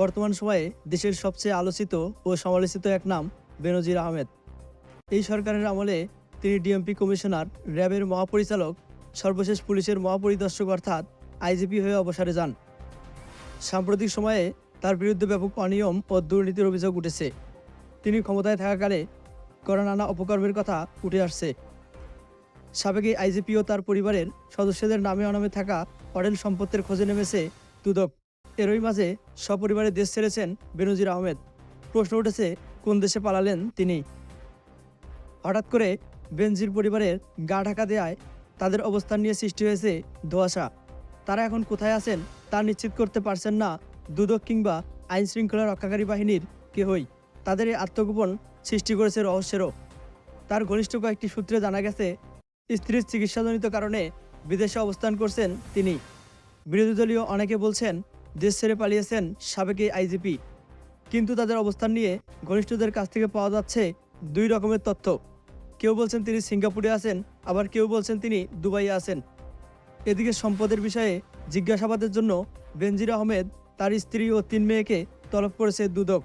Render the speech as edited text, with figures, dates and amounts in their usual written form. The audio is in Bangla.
বর্তমান সময়ে দেশের সবচেয়ে আলোচিত ও সমালোচিত এক নাম বেনজির আহমেদ। এই সরকারের আমলে তিনি ডিএমপি কমিশনার, র্যাবের মহাপরিচালক, সর্বশেষ পুলিশের মহাপরিদর্শক অর্থাৎ আইজিপি হয়ে অবসরে যান। সাম্প্রতিক সময়ে তার বিরুদ্ধে ব্যাপক অনিয়ম ও দুর্নীতির অভিযোগ উঠেছে। তিনি ক্ষমতায় থাকাকালে করা নানা অপকর্মের কথা উঠে আসছে। সাবেক এই আইজিপি ও তার পরিবারের সদস্যদের নামে অনামে থাকা অঢেল সম্পত্তির খোঁজে নেমেছে দুদক। এরই মাঝে সপরিবারে দেশ ছেড়েছেন বেনজির আহমেদ। প্রশ্ন উঠেছে, কোন দেশে পালালেন তিনি? হঠাৎ করে বেনজির পরিবারের গা ঢাকা দেয়ায় তাদের অবস্থান নিয়ে সৃষ্টি হয়েছে ধোঁয়াশা। তারা এখন কোথায় আছেন তা নিশ্চিত করতে পারছেন না দুদক কিংবা আইন শৃঙ্খলা রক্ষাকারী বাহিনীর কেহই। তাদের এই আত্মগোপন সৃষ্টি করেছে রহস্যেরও। তার ঘনিষ্ঠ কয়েকটি সূত্রে জানা গেছে, স্ত্রীর চিকিৎসাজনিত কারণে বিদেশে অবস্থান করছেন তিনি। বিরোধী দলীয় অনেকে বলছেন দেশ ছেড়ে পালিয়েছেন সাবেক এই আইজিপি। কিন্তু তাদের অবস্থান নিয়ে ঘনিষ্ঠদের কাছ থেকে পাওয়া যাচ্ছে দুই রকমের তথ্য। কেউ বলছেন তিনি সিঙ্গাপুরে আছেন, আবার কেউ বলছেন তিনি দুবাইয়ে আছেন। এদিকে সম্পদের বিষয়ে জিজ্ঞাসাবাদের জন্য বেনজির আহমেদ, তার স্ত্রী ও 3 মেয়েকে তলব করেছে দুদক।